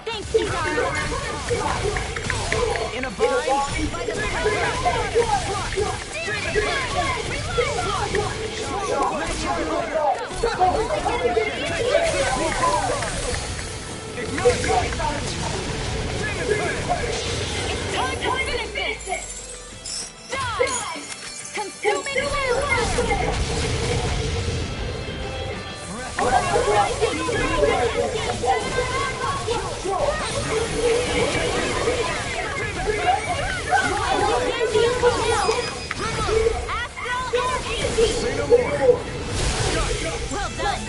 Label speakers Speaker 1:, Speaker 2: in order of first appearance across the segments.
Speaker 1: Thanks, Kizaru.
Speaker 2: In a bind.
Speaker 1: It's time to finish this! Die! Consuming wildfire!
Speaker 2: Say no more.
Speaker 1: Well done!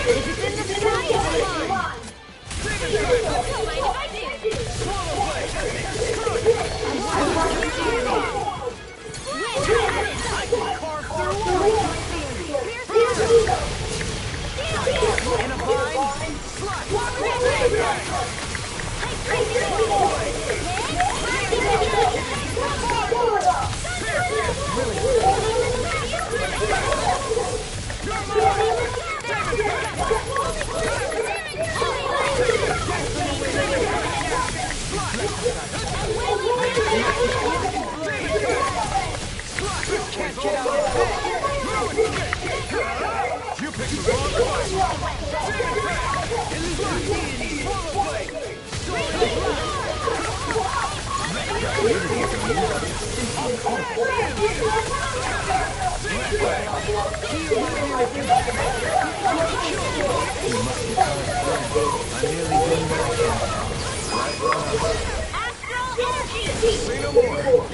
Speaker 1: If it's in the sky, it's mine! Don't mind if I do!
Speaker 2: In a bind. You picked the wrong Say no more.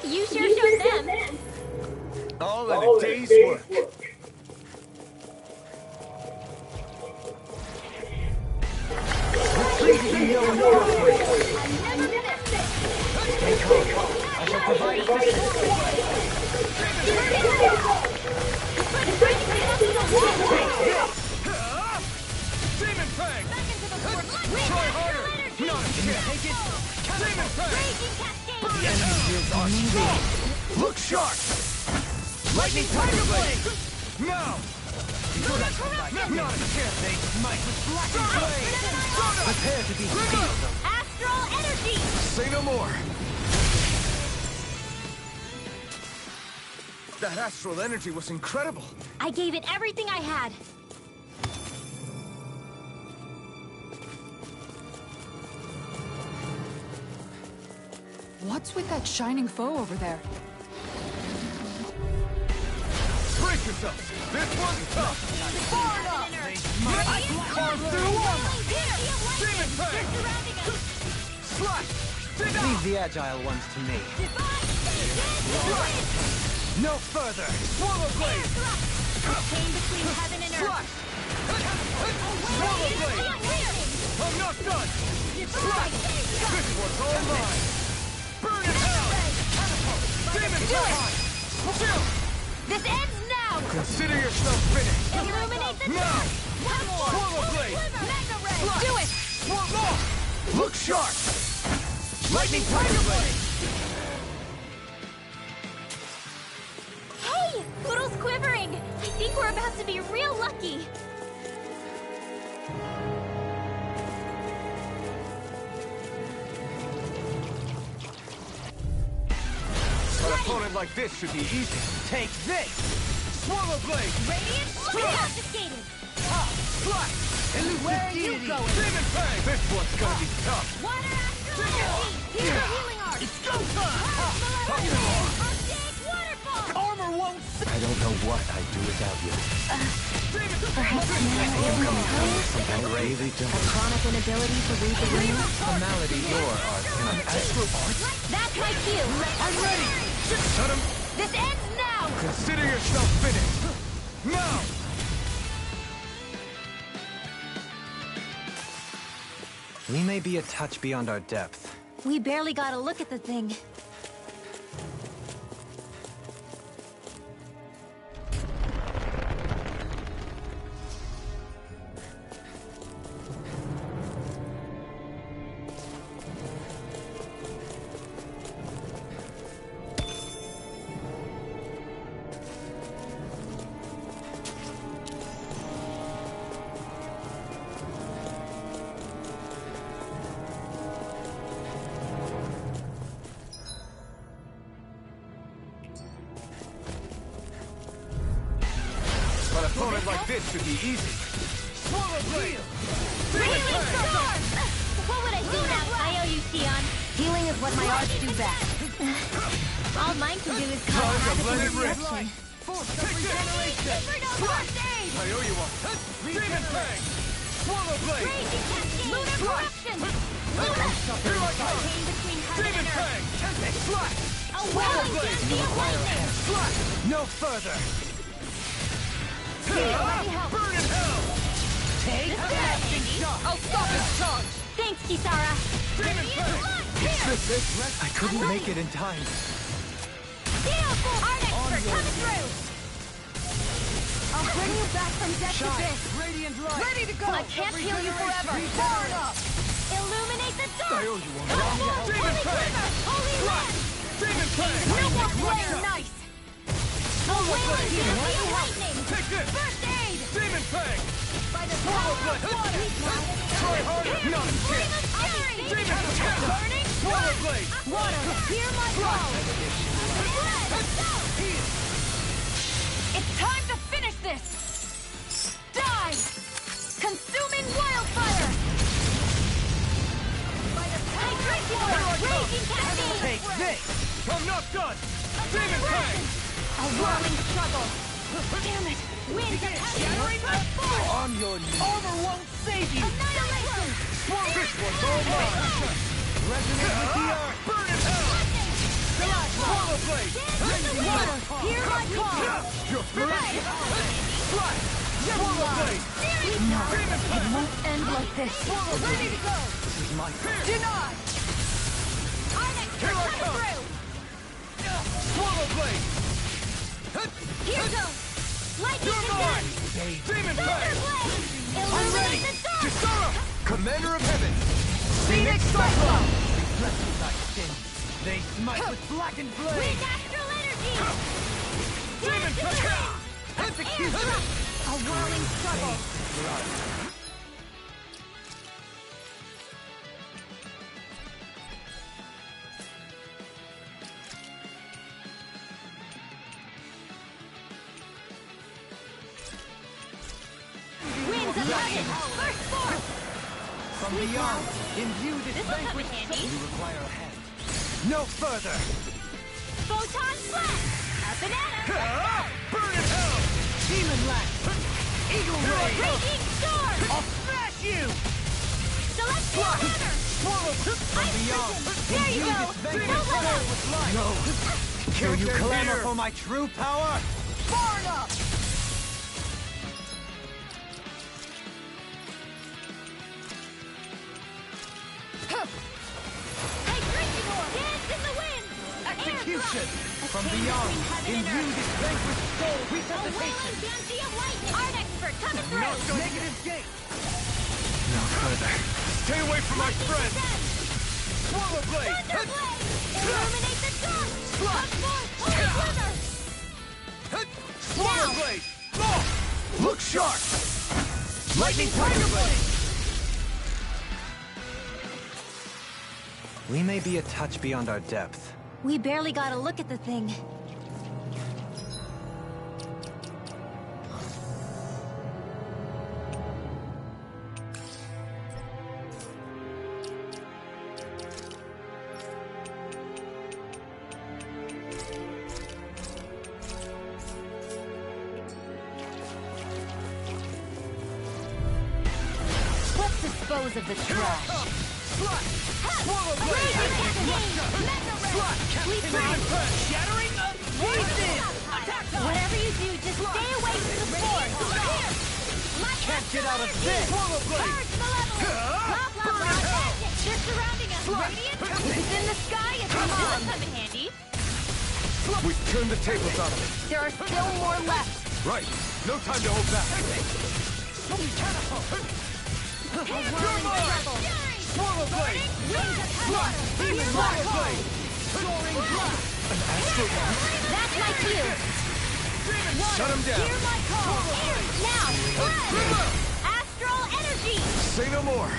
Speaker 1: You sure showed them!
Speaker 2: All in a day's work. Stay calm. I shall provide Demon Fang! Try harder! Not a chance! Take it! Demon Fang! The enemy shields are strong! Look sharp! Lightning Tiger Blade! Now! Not a chance! They smite with black blade! Prepare to be sealed!
Speaker 1: Astral energy!
Speaker 2: Say no more! That astral energy was incredible!
Speaker 1: I gave it everything I had.
Speaker 3: What's with that shining foe over there?
Speaker 2: Brace yourselves! This one's tough! I carved through armor! Demon Fang! Slash! Leave the agile ones to me. No further! Swallow Blade!
Speaker 1: Came between heaven and earth.
Speaker 2: Slash! Swallow Blade! I'm not done! Slash! This one's all mine! Burn in hell! Demon Fang! Chill!
Speaker 1: This ends now!
Speaker 2: Consider yourself finished!
Speaker 1: Illuminate the
Speaker 2: Now!
Speaker 1: dark! One more!
Speaker 2: Swallow Blade!
Speaker 1: Mega Ray!
Speaker 2: Slash!
Speaker 1: Do it!
Speaker 2: One more! Look sharp! Lightning Tiger Blade!
Speaker 1: Hey! Poodle's quivering! I think we're about to be real lucky!
Speaker 2: An opponent like this should be easy. Take this! Swallow Blade!
Speaker 1: Radiant confiscated!
Speaker 2: Slash! Where are you going? Demon Fang! This one's gonna be tough!
Speaker 1: Water astral energy! Here's the healing art!
Speaker 2: It's go time!
Speaker 1: Archaic waterfall!
Speaker 2: Armor won't
Speaker 4: I don't know what I'd do without you.
Speaker 3: Perhaps now I am coming close.
Speaker 4: I really don't.
Speaker 3: A chronic inability to read the room?
Speaker 4: A malady your art cannot
Speaker 2: Astral Art?
Speaker 1: That's my cue!
Speaker 2: I'm ready! Shut him!
Speaker 1: This ends now!
Speaker 2: Consider yourself finished! Now!
Speaker 4: We may be a touch beyond our depth.
Speaker 1: We barely got a look at the thing.
Speaker 2: This should be easy. Swallow blade!
Speaker 1: Railing storm! What would I do now? I owe you, Sion.
Speaker 3: Healing is what my arts do best.
Speaker 1: All mine can do is cause
Speaker 2: Time to
Speaker 1: havoc
Speaker 2: let
Speaker 1: in
Speaker 2: it rip.
Speaker 1: destruction.
Speaker 2: Force of regeneration!
Speaker 1: Inferno first aid!
Speaker 2: I owe you one. Demon Fang! Swallow blade!
Speaker 1: Raging cascade! Lunar corruption! Lunar!
Speaker 2: Here I come!
Speaker 1: Pain between heaven
Speaker 2: Demon
Speaker 1: and earth!
Speaker 2: Fang! Slash!
Speaker 1: A whirling dancy of lightning!
Speaker 2: Slash!
Speaker 4: No further!
Speaker 2: Burn in hell!
Speaker 1: Take that, Andy! I'll stop his charge! Thanks, Kisara!
Speaker 2: Demon Fang!
Speaker 1: Here!
Speaker 4: I couldn't make it in time.
Speaker 1: Steel Force! Our expert coming through!
Speaker 3: I'll bring you back from death to this.
Speaker 2: Radiant light!
Speaker 3: Ready to go. I can't heal you forever.
Speaker 2: Far enough!
Speaker 1: Illuminate the dark!
Speaker 2: I owe you one.
Speaker 1: Come forth,
Speaker 2: Demon
Speaker 1: Holy
Speaker 2: Fang!
Speaker 1: Glimmer! Holy
Speaker 2: Slash!
Speaker 1: Land!
Speaker 2: Demon Fang!
Speaker 1: No more
Speaker 2: Watch
Speaker 1: flare!
Speaker 2: out!
Speaker 1: Nice! A wailing dancy of lightning!
Speaker 2: Take this!
Speaker 1: First aid!
Speaker 2: Demon Fang!
Speaker 1: By the power of water!
Speaker 2: Try harder! Not a
Speaker 1: Flame
Speaker 2: chance!
Speaker 1: of fury!
Speaker 2: Demon Fang!
Speaker 1: Burning
Speaker 2: Swallow blade!
Speaker 1: water! Hear my call! Let's go!
Speaker 3: It's time to finish this. Die! Consuming wildfire!
Speaker 1: By the power of water! Raging cascade!
Speaker 2: Take this! I'm not done! Demon Fang!
Speaker 3: A whirling struggle. Damn it!
Speaker 1: Winds of heaven! Burst forth!
Speaker 2: On your knees! Armor won't save you!
Speaker 1: Annihilation!
Speaker 2: This one's all mine!
Speaker 4: Resonate with the earth!
Speaker 2: Burn in hell! Swallow blade!
Speaker 1: Water! Hear my call!
Speaker 2: You're free! Slash! Swallow blade! Demon
Speaker 3: It
Speaker 2: Fang!
Speaker 3: won't end like this.
Speaker 1: Ready to go!
Speaker 4: This is my fault.
Speaker 3: Deny!
Speaker 1: Our next
Speaker 2: Here I
Speaker 1: coming
Speaker 2: come.
Speaker 1: through!
Speaker 2: Swallow blade!
Speaker 1: Here goes! Lightning
Speaker 2: You're
Speaker 1: to
Speaker 2: mine!
Speaker 1: death!
Speaker 2: Demon
Speaker 1: Thunder
Speaker 2: Fang!
Speaker 1: blade!
Speaker 2: I'm ready!
Speaker 1: Illuminate the dark!
Speaker 2: Kisara! Commander of Heaven!
Speaker 3: Phoenix Cyclone!
Speaker 4: They smite with blackened blade!
Speaker 1: Wind astral energy!
Speaker 2: Demon Fang!
Speaker 1: Execute!
Speaker 3: A whirling struggle.
Speaker 1: Winds of heaven! Burst forth!
Speaker 4: From beyond, imbue this
Speaker 1: This will come in
Speaker 4: vanquished
Speaker 1: handy.
Speaker 4: You require a hand. No further!
Speaker 1: Photon blast! A banana!
Speaker 2: Burn in hell!
Speaker 4: Demon Lash! Eagle Ray!
Speaker 1: Raging storm!
Speaker 2: I'll smash you!
Speaker 1: Celestial hammer!
Speaker 2: Swallow!
Speaker 4: From beyond,
Speaker 1: There you go!
Speaker 2: Demon
Speaker 1: Don't let
Speaker 2: Fang
Speaker 1: up!
Speaker 2: with light!
Speaker 4: No! Do you
Speaker 2: Can't
Speaker 4: clamor
Speaker 2: hear.
Speaker 4: for my true power?
Speaker 3: Far enough!
Speaker 1: Hey, drinking orb! Dance in the wind!
Speaker 4: Execution!
Speaker 1: Air
Speaker 4: From
Speaker 1: thrust!
Speaker 4: beyond,
Speaker 1: Heaven and
Speaker 4: imbue
Speaker 1: earth!
Speaker 4: this vanquished soul!
Speaker 1: A
Speaker 4: Resuscitation!
Speaker 1: whirling dancy of lightning! Art expert coming through!
Speaker 4: Negative gate! No further.
Speaker 2: Stay away from my friend!
Speaker 1: Death!
Speaker 2: Swallow blade!
Speaker 1: Thunder blade! Illuminate the dark! Come forth, Holy Glimmer!
Speaker 2: Swallow
Speaker 1: Now.
Speaker 2: blade! Oh! Look sharp! Lightning tiger blade!
Speaker 4: We may be a touch beyond our depth.
Speaker 1: We barely got a look at the thing.
Speaker 3: Let's dispose of the trash.
Speaker 2: Swallow blade! Shattering the pieces!
Speaker 1: Whatever you do, just stay away from the force. Here! My
Speaker 4: Can't get out of this!
Speaker 2: Swallow blade!
Speaker 1: Charge the level! Blah, blah, blah. They're surrounding us. Radiant?
Speaker 3: It's in the sky, it's
Speaker 1: This will
Speaker 3: on.
Speaker 1: come in handy.
Speaker 2: We've turned the tables on him.
Speaker 3: There are still more left.
Speaker 2: Right. No time to hold back.
Speaker 1: A whirling struggle.
Speaker 2: Swallow blade! Swallow blade!
Speaker 1: Soaring blast.
Speaker 3: That's my cue.
Speaker 2: Shut him down!
Speaker 3: Hear my call.
Speaker 1: Now,
Speaker 2: River!
Speaker 1: astral energy.
Speaker 2: Say no more!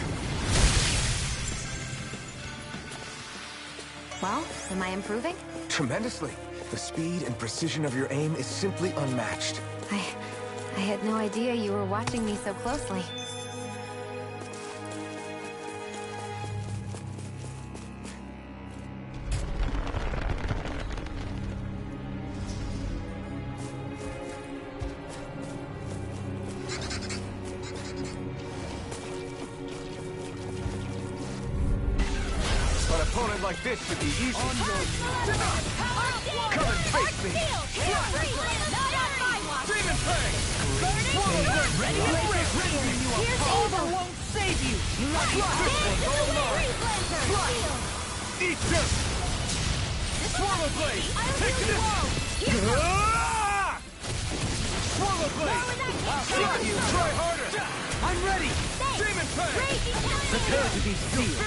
Speaker 3: Well, am I improving?
Speaker 5: Tremendously. The speed and precision of your aim is simply unmatched.
Speaker 3: I I had no idea you were watching me so closely.
Speaker 2: An opponent like this should be easy. On your come and face me. Demon Fang! Ready? Over won't save you! Eat this! Swallow Blade! Take this! Swallow Blade! I'll see you! Try harder! I'm ready! Demon Fang! Prepare to be sealed.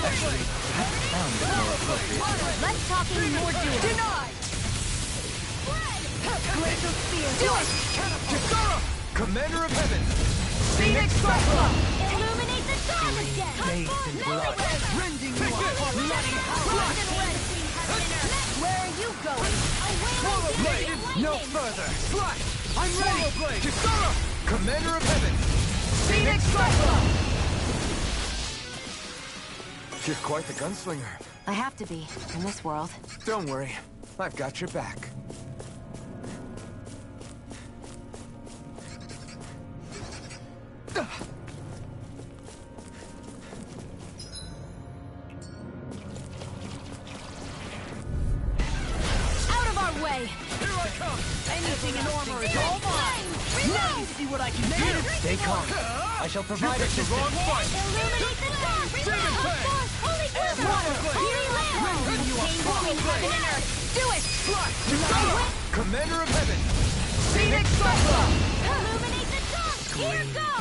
Speaker 2: Actually, I found it more appropriate.
Speaker 3: Let's talk in more duels.
Speaker 2: Denied!
Speaker 3: Glacial Spear.
Speaker 2: Do it! Kisara! Commander of Heaven! Phoenix Cyclone!
Speaker 3: Illuminate the dawn again.
Speaker 2: Bathed in blood. Rending you apart. Bloody
Speaker 3: Where are you going?
Speaker 2: Swallow Blade! No further! Slash! I'm ready! Swallow Blade! Kisara! Commander of Heaven! Phoenix Cyclone! You're quite the gunslinger.
Speaker 3: I have to be, in this world.
Speaker 2: Don't worry. I've got your back.
Speaker 3: Out of our way!
Speaker 2: Here I come!
Speaker 3: Anything in armor is all mine!
Speaker 2: Now you see what I can do!
Speaker 4: Stay calm. I shall provide
Speaker 2: You picked the wrong fight!
Speaker 3: Illuminate the dawn!
Speaker 2: Demon Fang!
Speaker 3: Holy
Speaker 2: Swallow Blade!
Speaker 3: Rending you
Speaker 2: Swallow Blade!
Speaker 3: Do it!
Speaker 2: Slash! Kisara! Commander of Heaven! Phoenix Cyclone!
Speaker 3: Illuminate the dawn! Here goes!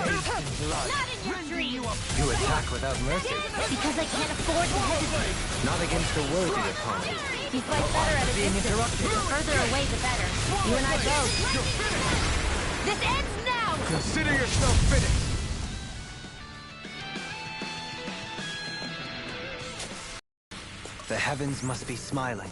Speaker 4: blood.
Speaker 3: Not in your dreams!
Speaker 4: You attack without mercy.
Speaker 3: Because I can't afford to hesitate.
Speaker 4: Not against a worthy opponent.
Speaker 3: You fight better at a
Speaker 4: Being
Speaker 3: distance.
Speaker 4: interrupted.
Speaker 3: The further away, the better. You and I both. This ends now!
Speaker 2: Consider yourself finished!
Speaker 4: The heavens must be smiling.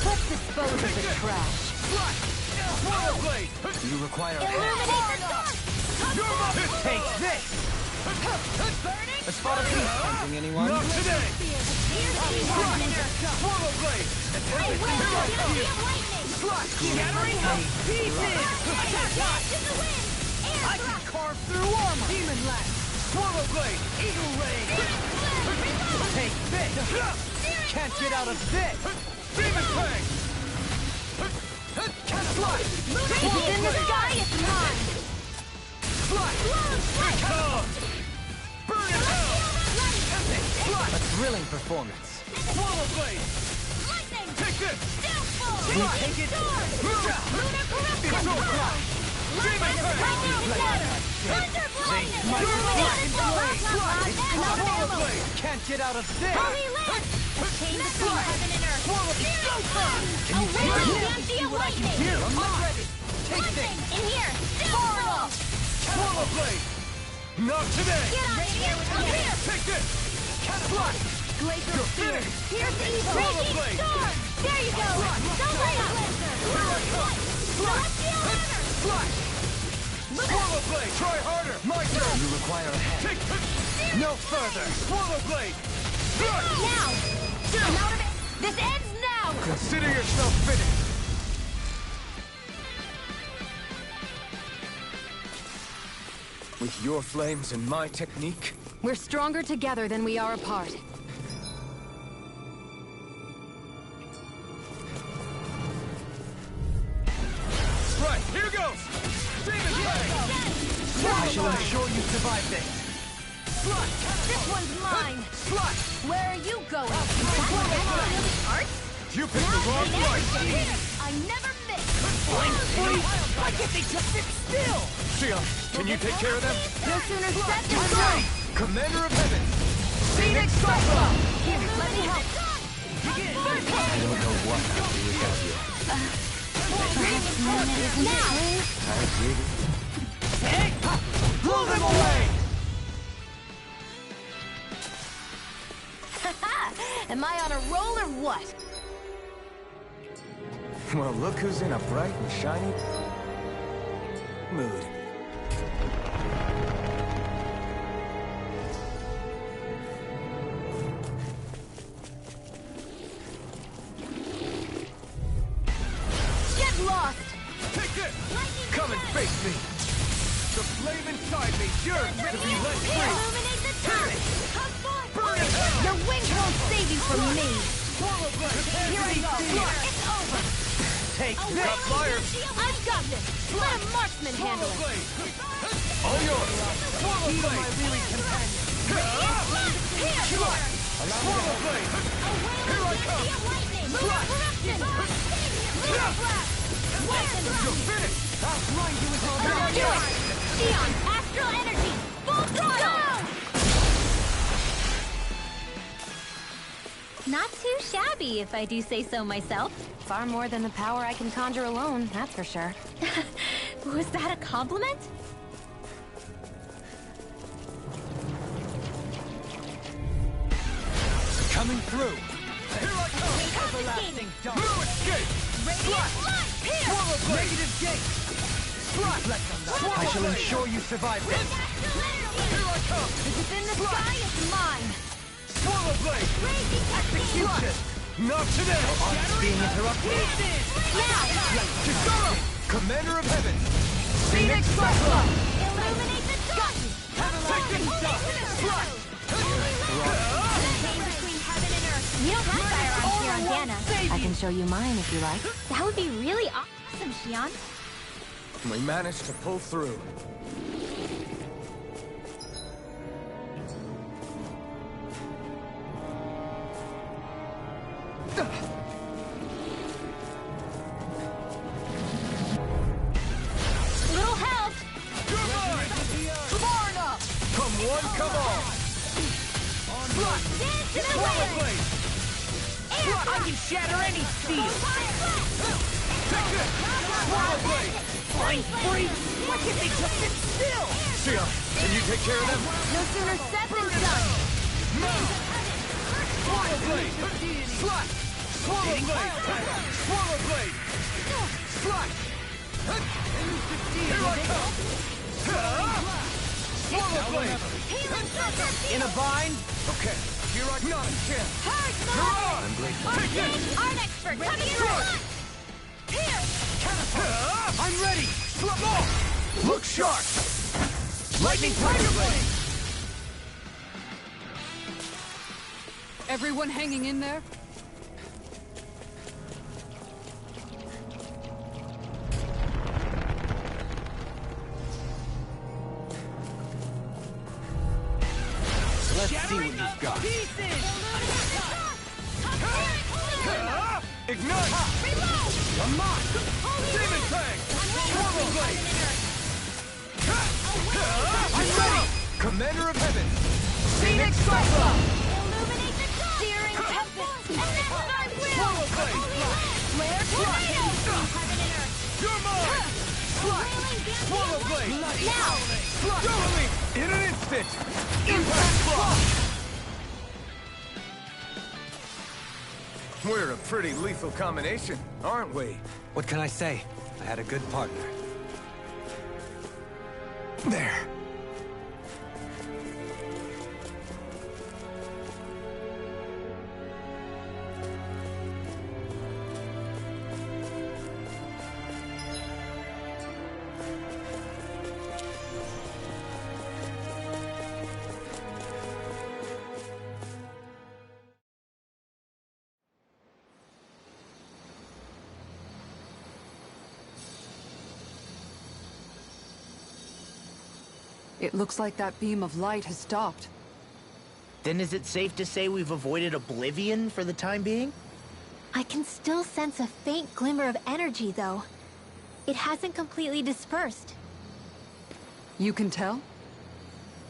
Speaker 3: Let's dispose of the trash.
Speaker 2: Swallow Blade!
Speaker 4: You require a hand.
Speaker 3: Illuminate the dawn!
Speaker 2: Take this!
Speaker 4: A spot of peace tempting anyone?
Speaker 2: Not today! Swallow Blade! Slash! Shattering the pieces! I can carve through armor! Demon Lance! Swallow Blade! Eagle Ray! Take this! Can't get out of this! Demon Fang! Slash!
Speaker 3: If it's in the sky, it's mine!
Speaker 2: Slash! Here it comes! Burn it out! Slash!
Speaker 4: A thrilling performance.
Speaker 2: Swallow Blade! Take this!
Speaker 4: We take it.
Speaker 2: It's all right! Demon Swallow Blade!
Speaker 4: Can't get out of this.
Speaker 3: Holy Lance! A chain between heaven and earth.
Speaker 2: Swallow
Speaker 3: A empty of lightning!
Speaker 2: Here, I'm ready! Take this!
Speaker 3: In here! Horrible!
Speaker 2: Swallow Blade! Not today!
Speaker 3: Get out of here with me!
Speaker 2: Take this! Slash!
Speaker 3: Glacial
Speaker 2: You're
Speaker 3: Spear!
Speaker 2: finished!
Speaker 3: Here's the evil!
Speaker 2: Swallow
Speaker 3: Raging
Speaker 2: Blade!
Speaker 3: Storm! There you go! Don't let up!
Speaker 2: Here I come! Slash! Slash! Swallow Blade! Try harder! My turn!
Speaker 4: You require a hand.
Speaker 2: Take this! No further! Swallow Blade!
Speaker 3: Now! I'm out of it! This ends now!
Speaker 2: Consider yourself finished! With your flames and my technique,
Speaker 3: We're stronger together than we are apart.
Speaker 2: right, here goes! Demon Blade!
Speaker 4: I shall ensure you survive this.
Speaker 2: Slash!
Speaker 3: This one's mine!
Speaker 2: Slash!
Speaker 3: Where are you going? Art?
Speaker 2: You picked the wrong fight!
Speaker 3: I never miss!
Speaker 2: Why can't they just sit still? Sion, can you take care of them?
Speaker 3: No sooner said than
Speaker 2: I'm
Speaker 3: done!
Speaker 2: ready! Commander of Heaven! Phoenix Cyclone!
Speaker 3: Here, Let me help.
Speaker 4: I don't know what I'll do without you.
Speaker 3: Now!
Speaker 4: I agree.
Speaker 2: Hey! Blow them away!
Speaker 3: Am I on a roll or what?
Speaker 2: Well, look who's in a bright and shiny mood.
Speaker 3: Get lost!
Speaker 2: Take this! Come and face me! The flame inside me yearns to be let free!
Speaker 3: Illuminate the turret!
Speaker 2: Burn in hell!
Speaker 3: Your wings won't save you from me!
Speaker 2: Swallow blade!
Speaker 3: Here I go! It's over!
Speaker 2: Take this! Fire!
Speaker 3: I've got this! Let a marksman handle
Speaker 2: Swallow
Speaker 3: it!
Speaker 2: blade! All yours! Swallow blade!
Speaker 3: my weary companion!
Speaker 2: Swallow blade! Here I come! You're finished! I'll grind you with all
Speaker 3: Let's do it! Xion, astral energy! Full throttle!
Speaker 1: Not too shabby, if I do say so myself.
Speaker 3: Far more than the power I can conjure alone, that's for sure.
Speaker 1: Was that a compliment?
Speaker 2: coming through! Here I come!
Speaker 1: Everlasting
Speaker 2: No escape! Swallow blade! Negative gate! Slot!
Speaker 4: I shall ensure you survive this.
Speaker 2: Here I come!
Speaker 3: If it's in the sky, it's mine!
Speaker 2: Swallow blade!
Speaker 4: Execution!
Speaker 2: Not today!
Speaker 4: Art's being interrupted.
Speaker 3: Now!
Speaker 2: Kisara! Commander of Heaven!
Speaker 3: Phoenix Cyclone!
Speaker 1: Illuminate the sun!
Speaker 2: Take this! Slot!
Speaker 1: Between heaven and earth. We don't have firearms here on Dana.
Speaker 3: I can show you mine if you like.
Speaker 1: That would be really awesome, Xion.
Speaker 2: We managed to pull through.
Speaker 1: Little help!
Speaker 2: You're mine! Far enough! Come one, come all! Slot!
Speaker 1: Dance to the
Speaker 2: Swallow
Speaker 1: wind!
Speaker 2: blade!
Speaker 1: I can shatter any steel!
Speaker 2: Take this! Swallow blade!
Speaker 1: Flying free! Why can't they just sit still?
Speaker 2: Sia, can you take care of them?
Speaker 3: No sooner said than done!
Speaker 2: Swallow blade! Slot! Swallow blade! Swallow blade! Slot! Here I come! Swallow blade!
Speaker 4: In a bind?
Speaker 2: Okay, here I come! Not a chance! You're on!
Speaker 4: I'm grateful.
Speaker 2: Take this!
Speaker 1: Art expert, coming through! Here!
Speaker 2: I'm ready! Look sharp! Lightning Tiger Blade!
Speaker 5: Everyone hanging in there?
Speaker 4: Let's see what you've got.
Speaker 2: Ignite! Come on! Demon Fang! Swallow Blade! I'm ready! Commander of Heaven! Phoenix Cyclone!
Speaker 1: Illuminate the sun!
Speaker 3: Searing tempest!
Speaker 1: And then start will!
Speaker 2: Swallow Blade!
Speaker 1: Flare tornado! Heaven and earth!
Speaker 2: You're mine! Slot! Swallow Blade!
Speaker 3: Now!
Speaker 2: Slot! Dueling! In an instant! Impact Block! We're a pretty lethal combination, aren't we?
Speaker 4: What can I say? I had a good partner.
Speaker 2: There.
Speaker 5: It looks like that beam of light has stopped.
Speaker 6: Then is it safe to say we've avoided oblivion for the time being?
Speaker 1: I can still sense a faint glimmer of energy, though. It hasn't completely dispersed.
Speaker 5: You can tell?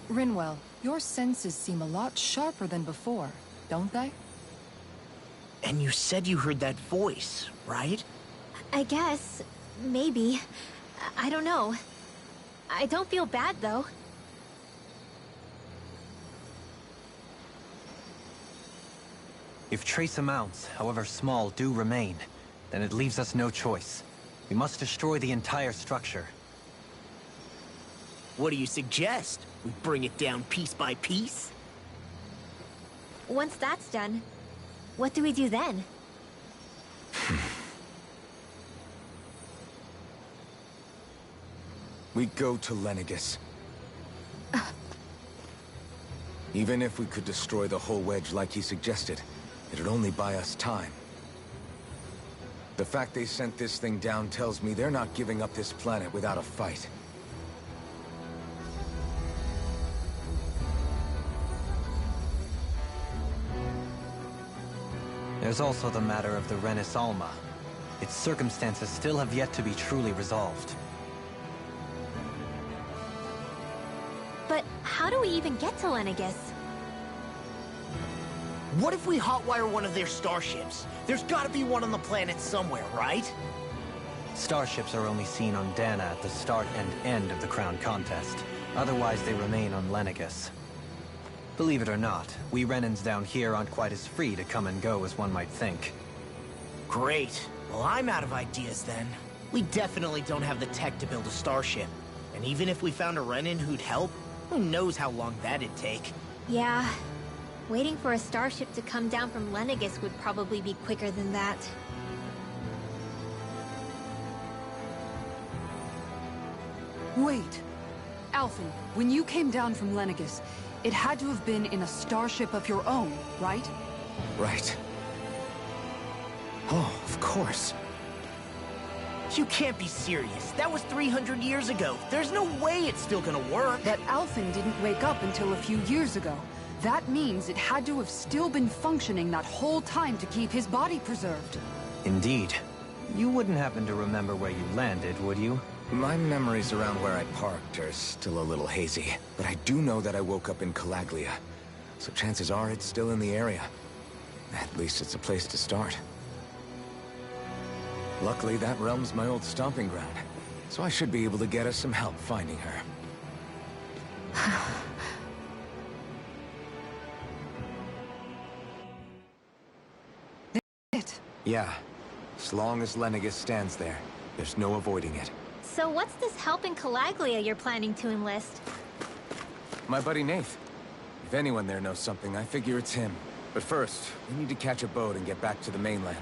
Speaker 5: Rinwell, your senses seem a lot sharper than before, don't they?
Speaker 6: And you said you heard that voice, right?
Speaker 3: I guess. Maybe. I don't know. I don't feel bad, though.
Speaker 4: If trace amounts, however small, do remain, then it leaves us no choice. We must destroy the entire structure.
Speaker 6: What do you suggest? We bring it down piece by piece?
Speaker 3: Once that's done, what do we do then?
Speaker 2: We go to Lenegis. Even if we could destroy the whole wedge like he suggested, it'd only buy us time. The fact they sent this thing down tells me they're not giving up this planet without a fight.
Speaker 4: There's also the matter of the Renis Alma. Its circumstances still have yet to be truly resolved.
Speaker 3: But how do we even get to Lenegis?
Speaker 6: What if we hotwire one of their starships? There's gotta be one on the planet somewhere, right?
Speaker 4: Starships are only seen on Dana at the start and end of the Crown Contest. Otherwise, they remain on Lenegis. Believe it or not, we Renans down here aren't quite as free to come and go as one might think.
Speaker 6: Great. Well, I'm out of ideas then. We definitely don't have the tech to build a starship. And even if we found a Renan who'd help, who knows how long that'd take.
Speaker 3: Yeah. Waiting for a starship to come down from Lenegis would probably be quicker than that.
Speaker 5: Wait. Alphen, when you came down from Lenegis, it had to have been in a starship of your own, right?
Speaker 2: Right. Oh, of course.
Speaker 6: You can't be serious. That was 300 years ago. There's no way it's still gonna work.
Speaker 5: But Alphen didn't wake up until a few years ago. That means it had to have still been functioning that whole time to keep his body preserved.
Speaker 4: Indeed. You wouldn't happen to remember where you landed, would you?
Speaker 2: My memories around where I parked are still a little hazy, but I do know that I woke up in Calaglia, so chances are it's still in the area. At least it's a place to start. Luckily, that realm's my old stomping ground, so I should be able to get us some help finding her.
Speaker 5: It.
Speaker 2: Yeah, as long as Lenegis stands there, there's no avoiding it.
Speaker 3: So what's this help in Calaglia you're planning to enlist?
Speaker 2: My buddy Nath. If anyone there knows something, I figure it's him. But first, we need to catch a boat and get back to the mainland.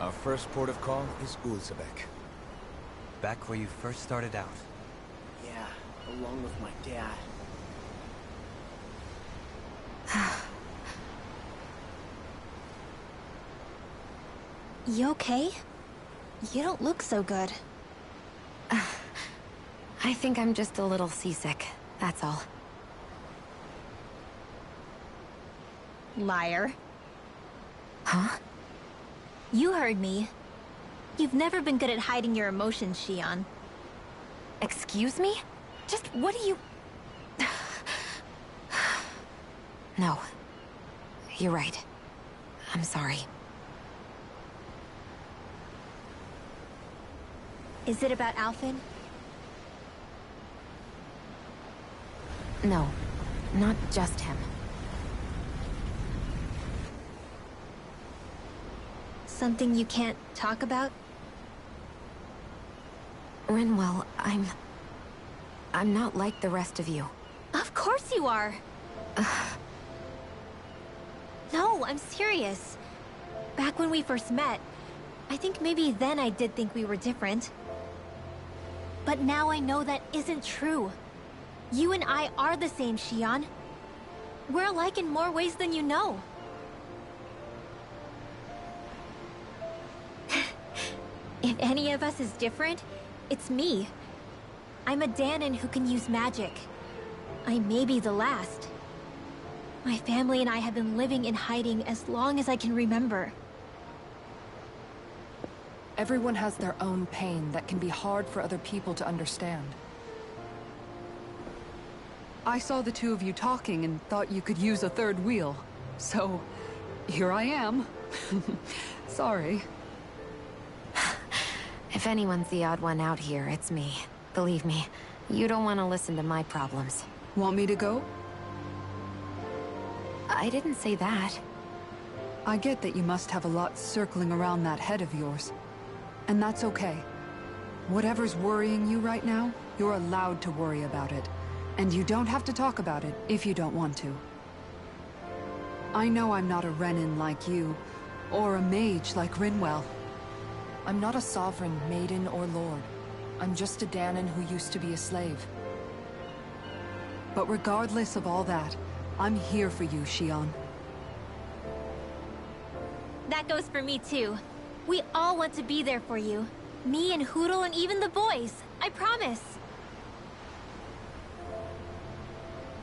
Speaker 2: Our first port of call is Ulzebek.
Speaker 4: Back where you first started out.
Speaker 6: Yeah, along with my dad.
Speaker 3: You okay? You don't look so good.
Speaker 7: I think I'm just a little seasick, that's all.
Speaker 3: Liar.
Speaker 7: Huh?
Speaker 3: You heard me. You've never been good at hiding your emotions, Shion.
Speaker 7: Excuse me? Just what do you... No. You're right. I'm sorry.
Speaker 3: Is it about Alphen?
Speaker 7: No. Not just him.
Speaker 3: Something you can't talk about?
Speaker 7: Rinwell, I'm not like the rest of you.
Speaker 3: Of course you are! No, I'm serious. Back when we first met, I think maybe then I did think we were different. But now I know that isn't true. You and I are the same, Xion. We're alike in more ways than you know. If any of us is different, it's me. I'm a Danon who can use magic. I may be the last. My family and I have been living in hiding as long as I can remember.
Speaker 5: Everyone has their own pain that can be hard for other people to understand. I saw the two of you talking and thought you could use a third wheel. So, here I am. Sorry.
Speaker 7: If anyone's the odd one out here, it's me. Believe me, you don't want to listen to my problems.
Speaker 5: Want me to go?
Speaker 7: I didn't say that.
Speaker 5: I get that you must have a lot circling around that head of yours. And that's okay. Whatever's worrying you right now, you're allowed to worry about it. And you don't have to talk about it if you don't want to. I know I'm not a Renin like you, or a mage like Rinwell. I'm not a sovereign, maiden, or lord. I'm just a Danon who used to be a slave. But regardless of all that, I'm here for you, Xion.
Speaker 3: That goes for me too. We all want to be there for you. Me and Hootle and even the boys. I promise.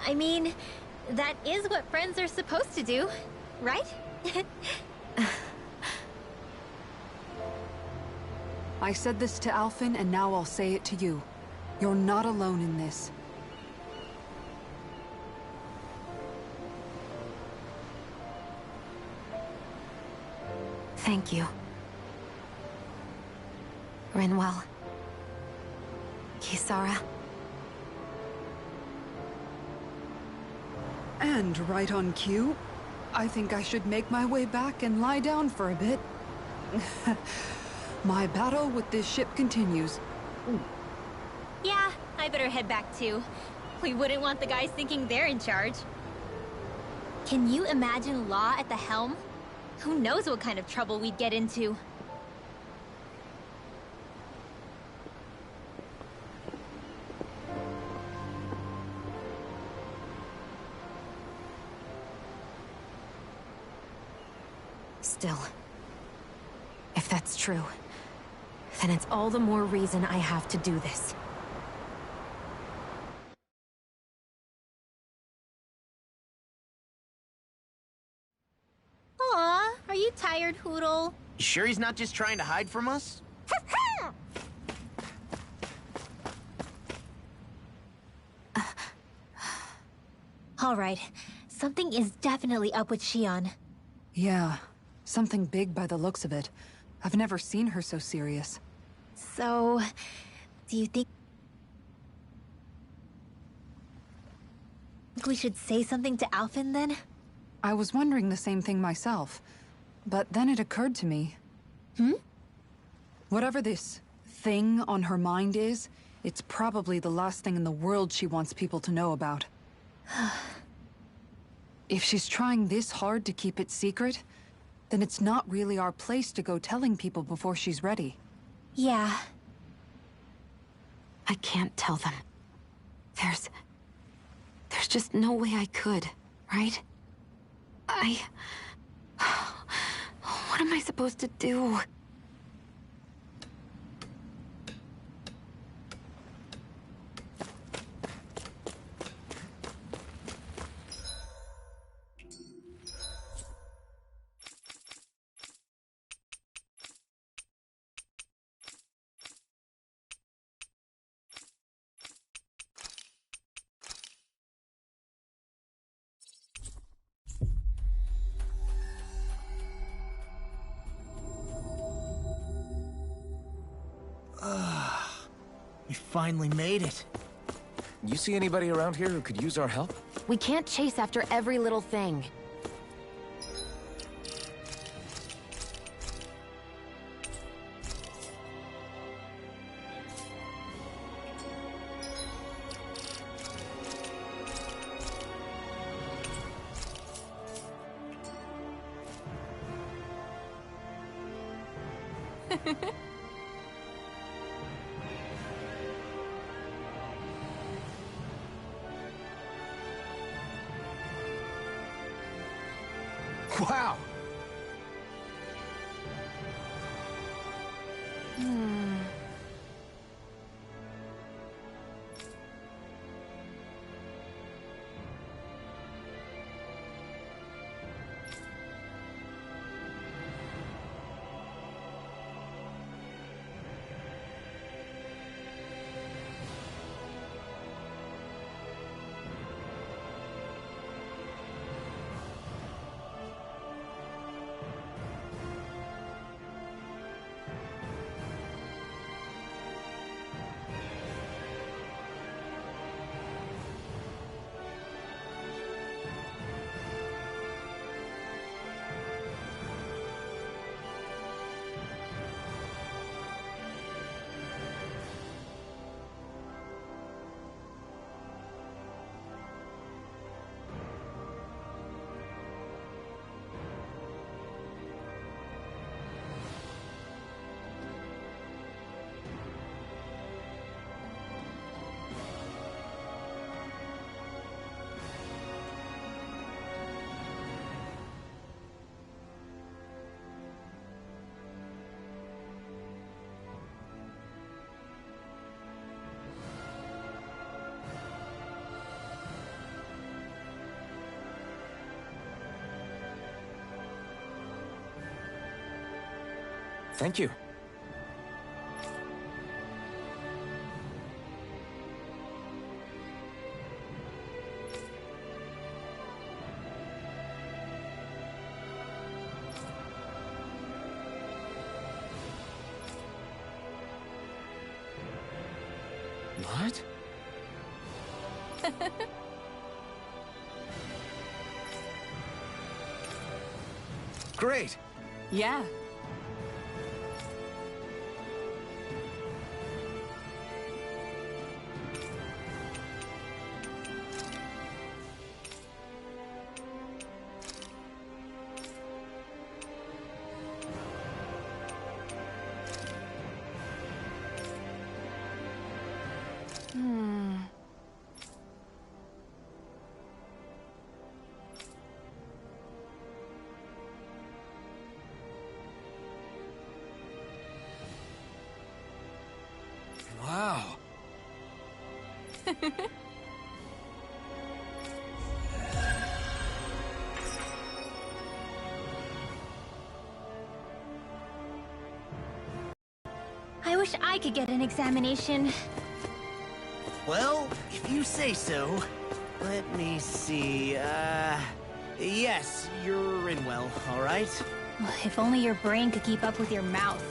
Speaker 3: I mean, that is what friends are supposed to do, right?
Speaker 5: I said this to Alphen, and now I'll say it to you. You're not alone in this.
Speaker 7: Thank you. Rinwell. Kisara.
Speaker 5: And right on cue, I think I should make my way back and lie down for a bit. My battle with this ship continues.
Speaker 3: Yeah, I better head back too. We wouldn't want the guys thinking they're in charge. Can you imagine Law at the helm? Who knows what kind of trouble we'd get into?
Speaker 7: Still, if that's true, then it's all the more reason I have to do this.
Speaker 3: Aw, are you tired, Hootle?
Speaker 6: You sure he's not just trying to hide from us?
Speaker 3: All right, something is definitely up with Xion.
Speaker 5: Yeah, something big by the looks of it. I've never seen her so serious.
Speaker 3: So, do you think we should say something to Alphen then?
Speaker 5: I was wondering the same thing myself, but then it occurred to me. Whatever this thing on her mind is, it's probably the last thing in the world she wants people to know about. If she's trying this hard to keep it secret, then it's not really our place to go telling people before she's ready.
Speaker 3: Yeah.
Speaker 7: I can't tell them. There's just no way I could, right? What am I supposed to do?
Speaker 6: We finally made it.
Speaker 2: You see anybody around here who could use our help?
Speaker 7: We can't chase after every little thing.
Speaker 2: Wow! Thank you. What? Great!
Speaker 5: Yeah.
Speaker 2: Wow.
Speaker 3: I wish I could get an examination.
Speaker 6: Well, if you say so. Let me see, yes, you're in well, alright?
Speaker 3: If only your brain could keep up with your mouth.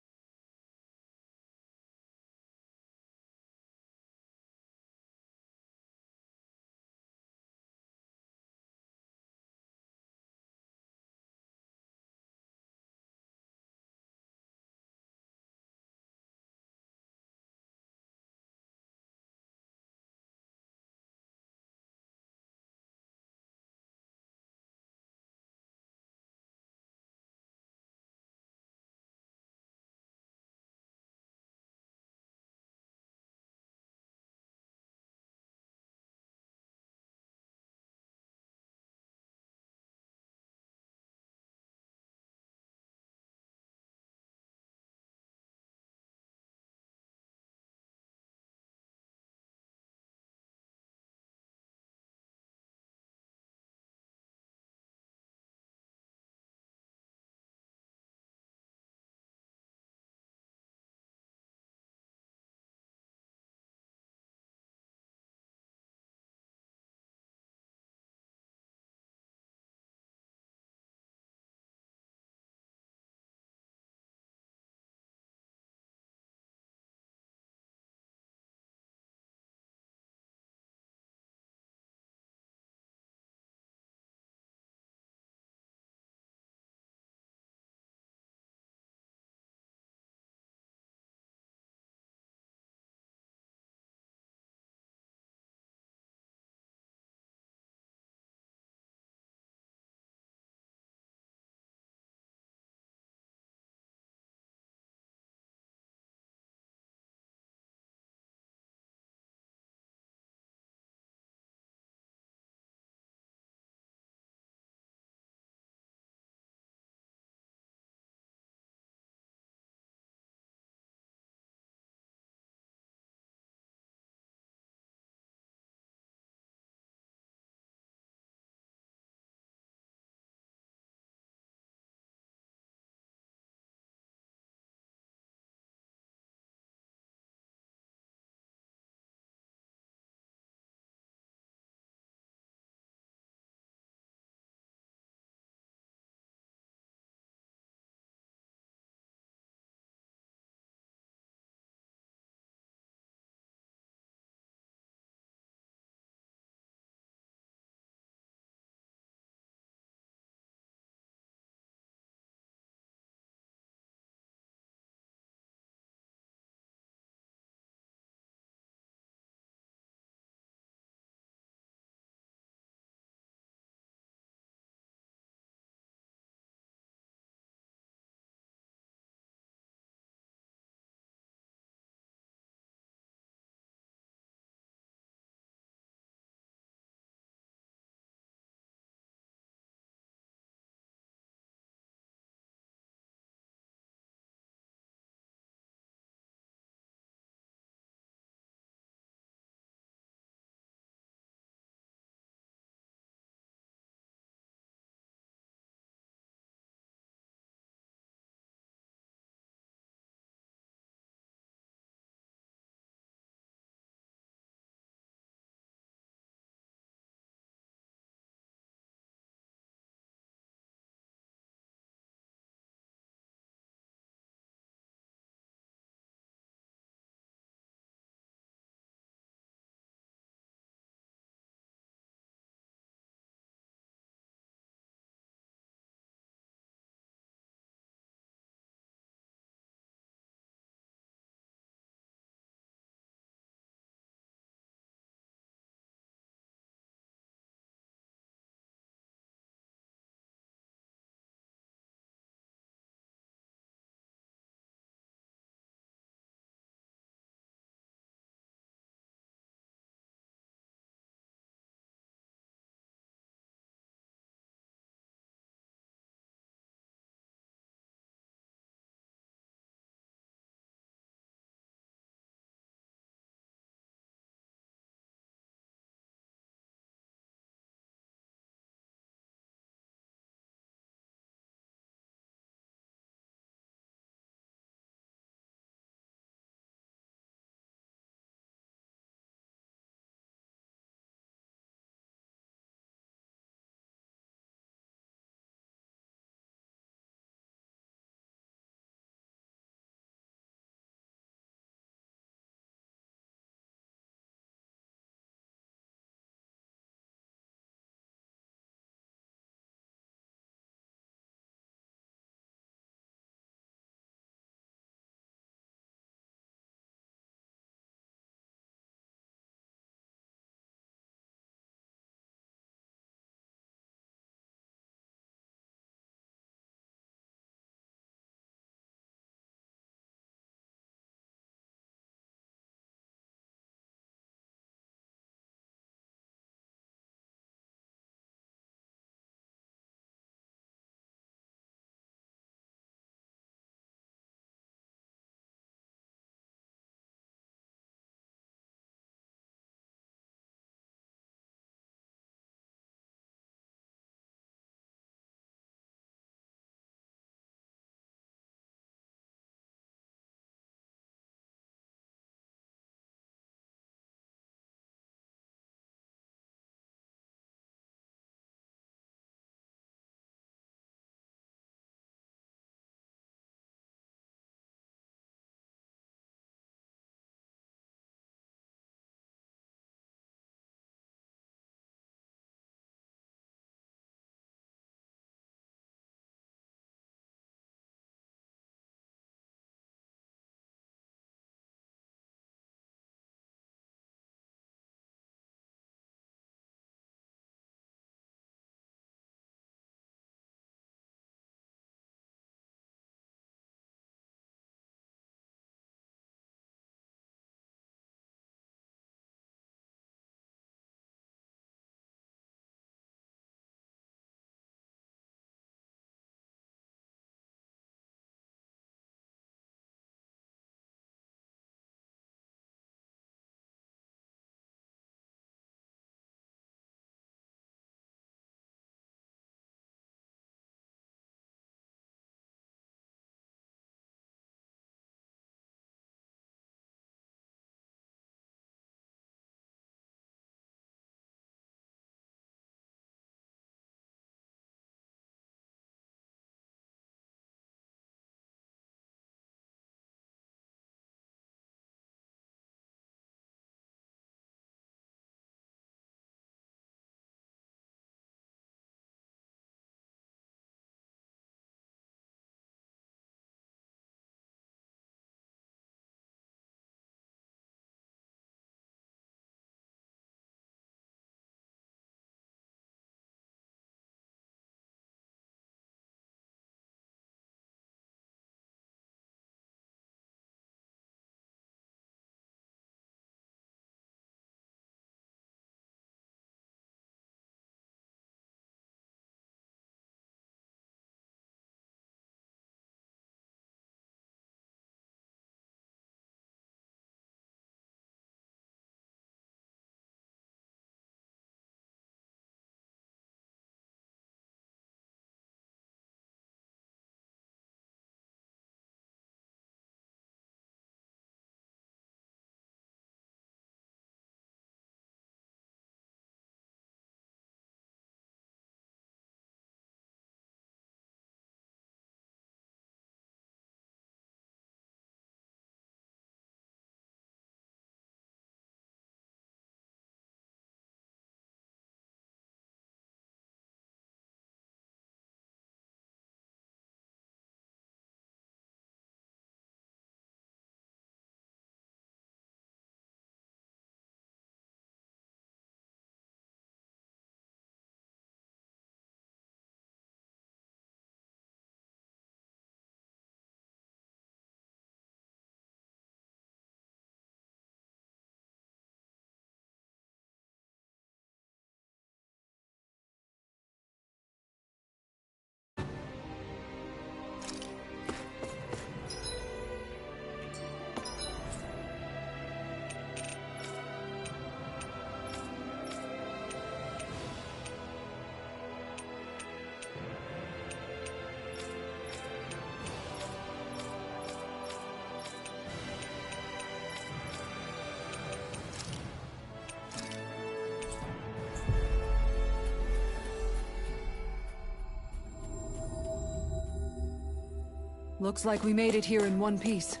Speaker 5: Looks like we made it here in one piece.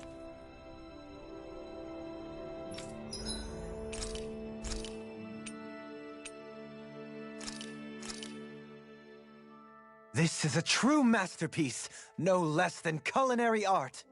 Speaker 4: This is a true masterpiece, no less than culinary art.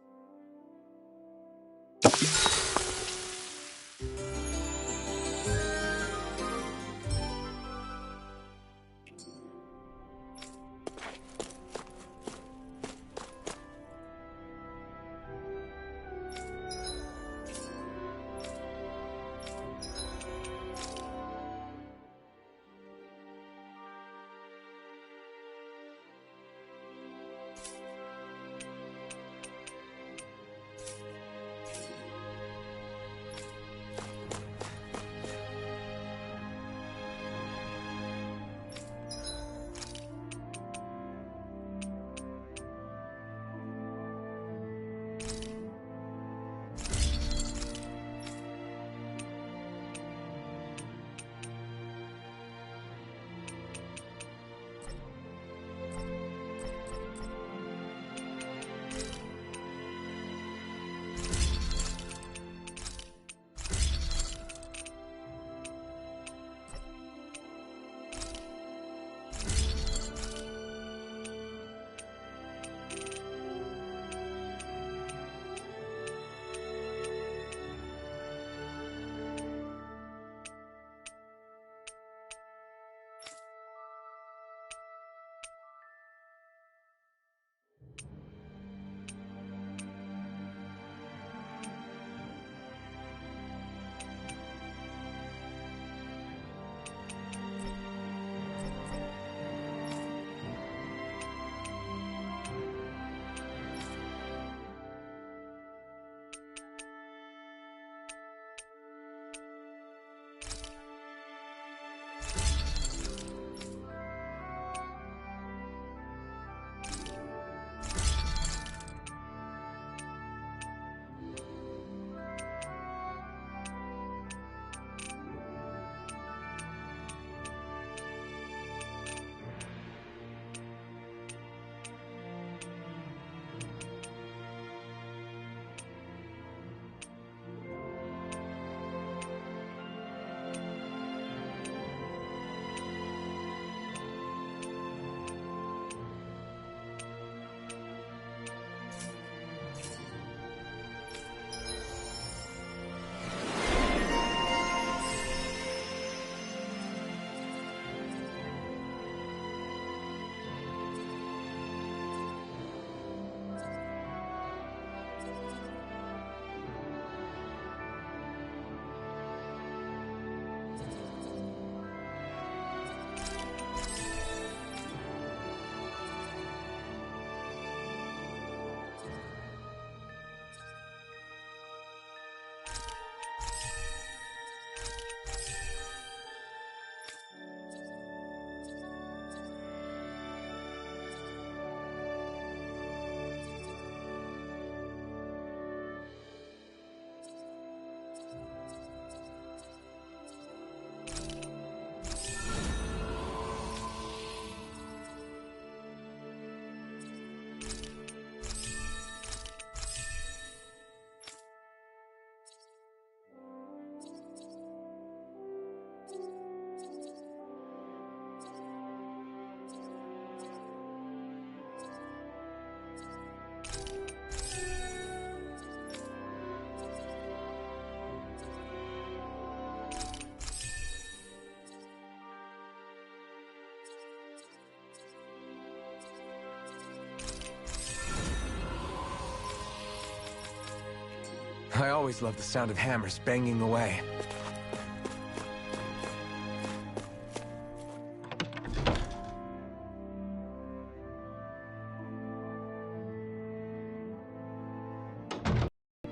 Speaker 2: I always loved the sound of hammers banging away.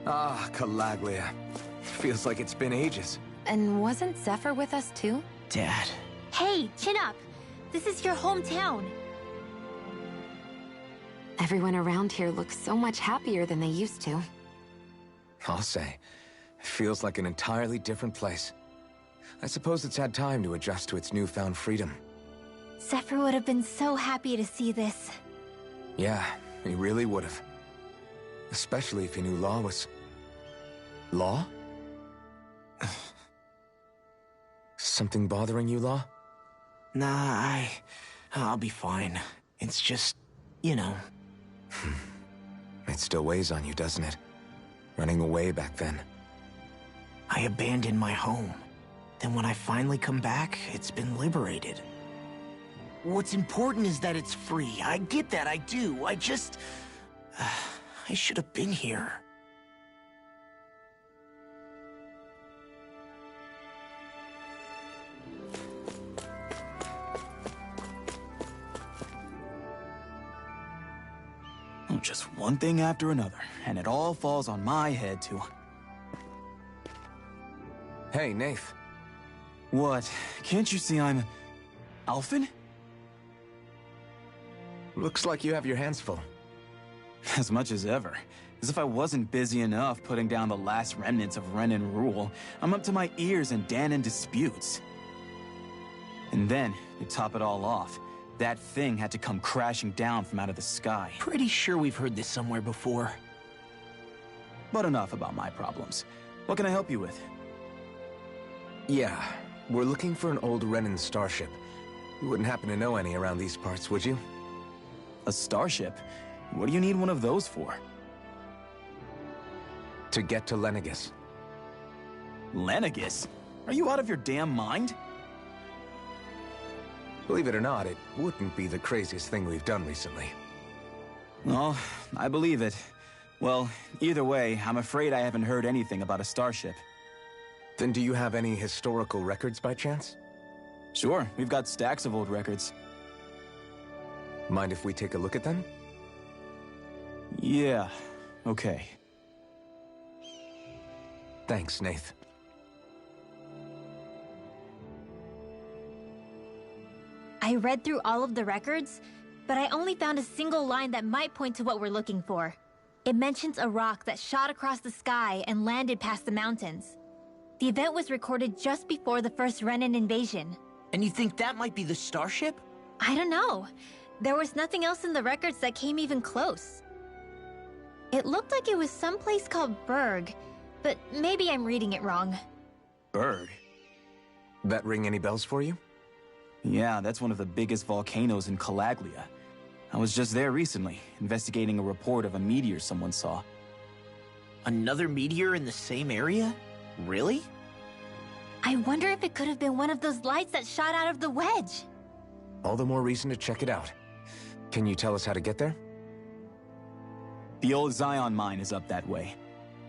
Speaker 2: Ah, Calaglia. Feels like it's been ages.
Speaker 7: And wasn't Zephyr with us too?
Speaker 6: Dad.
Speaker 3: Hey, chin up! This is your hometown!
Speaker 7: Everyone around here looks so much happier than they used to.
Speaker 2: I'll say. It feels like an entirely different place. I suppose it's had time to adjust to its newfound freedom.
Speaker 3: Zephyr would have been so happy to see this.
Speaker 2: Yeah, he really would have.
Speaker 8: Especially if he knew Law was... Law? Something bothering you, Law?
Speaker 6: Nah, I'll be fine. It's just, you know.
Speaker 8: It still weighs on you, doesn't it? Running away back then.
Speaker 6: I abandoned my home. Then when I finally come back, it's been liberated. What's important is that it's free. I get that, I do. I just... I should have been here.
Speaker 2: Just one thing after another, and it all falls on my head to...
Speaker 8: Hey, Nath.
Speaker 2: What? Can't you see I'm... Alphen?
Speaker 8: Looks like you have your hands full.
Speaker 2: As much as ever. As if I wasn't busy enough putting down the last remnants of Renan rule, I'm up to my ears in Dahnan disputes. And then, to top it all off, that thing had to come crashing down from out of the sky.
Speaker 6: Pretty sure we've heard this somewhere before.
Speaker 2: But enough about my problems. What can I help you with?
Speaker 8: Yeah, we're looking for an old Renan starship. You wouldn't happen to know any around these parts, would you?
Speaker 2: A starship? What do you need one of those for?
Speaker 8: To get to Lenegis.
Speaker 2: Lenegis? Are you out of your damn mind?
Speaker 8: Believe it or not, it wouldn't be the craziest thing we've done recently.
Speaker 2: Oh, I believe it. Well, either way, I'm afraid I haven't heard anything about a starship.
Speaker 8: Then do you have any historical records by chance?
Speaker 2: Sure, we've got stacks of old records.
Speaker 8: Mind if we take a look at them?
Speaker 2: Yeah, okay.
Speaker 8: Thanks, Nath.
Speaker 3: I read through all of the records, but I only found a single line that might point to what we're looking for. It mentions a rock that shot across the sky and landed past the mountains. The event was recorded just before the first Renan invasion.
Speaker 6: And you think that might be the starship?
Speaker 3: I don't know. There was nothing else in the records that came even close. It looked like it was someplace called Berg, but maybe I'm reading it wrong.
Speaker 2: Berg?
Speaker 8: That ring any bells for you?
Speaker 2: Yeah, that's one of the biggest volcanoes in Calaglia. I was just there recently, investigating a report of a meteor someone saw.
Speaker 6: Another meteor in the same area? Really?
Speaker 3: I wonder if it could have been one of those lights that shot out of the wedge.
Speaker 8: All the more reason to check it out. Can you tell us how to get there?
Speaker 2: The old Zion mine is up that way.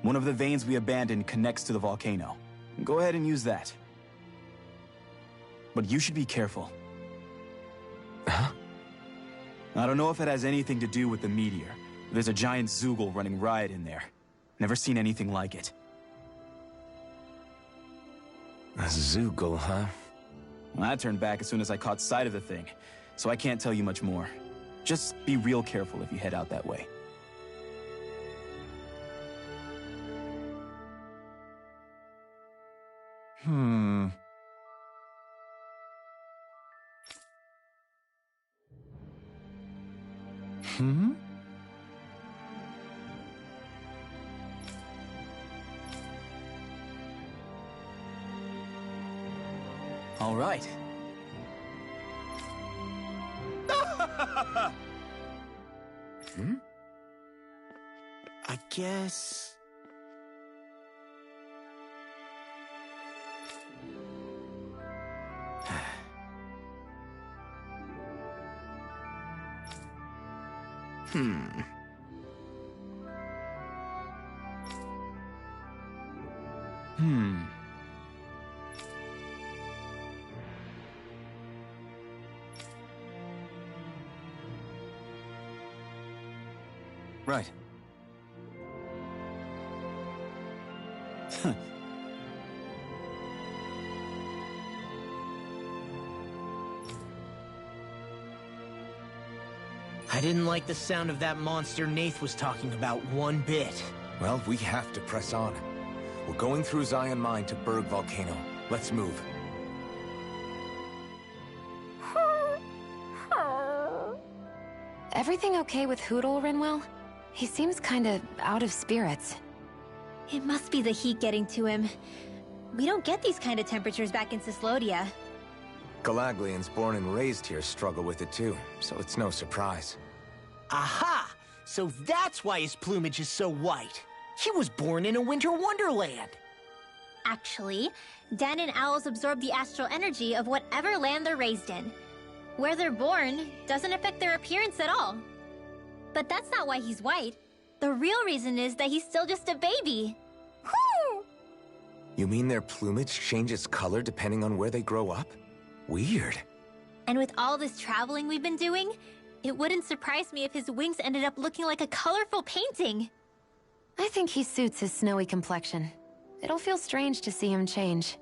Speaker 2: One of the veins we abandoned connects to the volcano. Go ahead and use that. But you should be careful.
Speaker 8: Huh?
Speaker 2: I don't know if it has anything to do with the meteor. There's a giant Zoogle running riot in there. Never seen anything like it.
Speaker 8: A Zoogle, huh?
Speaker 2: I turned back as soon as I caught sight of the thing, so I can't tell you much more. Just be real careful if you head out that way. All right.
Speaker 6: I guess...
Speaker 2: Right.
Speaker 6: I didn't like the sound of that monster Nath was talking about one bit.
Speaker 8: Well, we have to press on. We're going through Zion Mine to Berg Volcano. Let's move.
Speaker 7: Everything okay with Hootle, Rinwell? He seems kinda out of spirits.
Speaker 3: It must be the heat getting to him. We don't get these kind of temperatures back in Cyslodia.
Speaker 8: Galaglians born and raised here struggle with it too, so it's no surprise.
Speaker 6: Aha! So that's why his plumage is so white. He was born in a winter wonderland.
Speaker 3: Actually, Daanan owls absorb the astral energy of whatever land they're raised in. Where they're born doesn't affect their appearance at all. But that's not why he's white. The real reason is that he's still just a baby. Whew!
Speaker 8: You mean their plumage changes color depending on where they grow up? Weird.
Speaker 3: And with all this traveling we've been doing, it wouldn't surprise me if his wings ended up looking like a colorful painting.
Speaker 7: I think he suits his snowy complexion. It'll feel strange to see him change.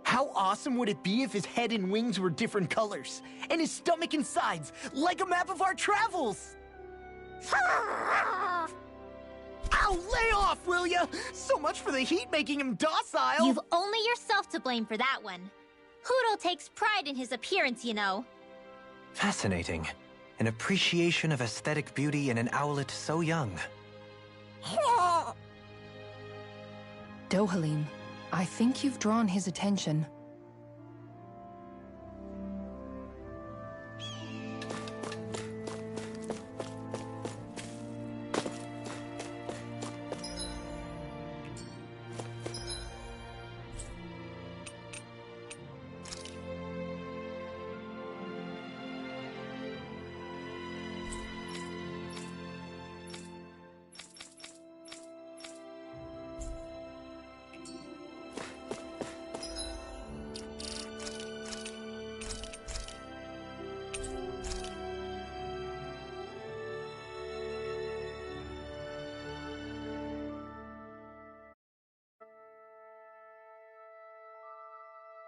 Speaker 6: How awesome would it be if his head and wings were different colors? And his stomach and sides, like a map of our travels! Ow, lay off, will ya? So much for the heat making him docile!
Speaker 3: You've only yourself to blame for that one. Hootle takes pride in his appearance, you know.
Speaker 4: Fascinating. An appreciation of aesthetic beauty in an owlet so young.
Speaker 5: Dohalim, I think you've drawn his attention.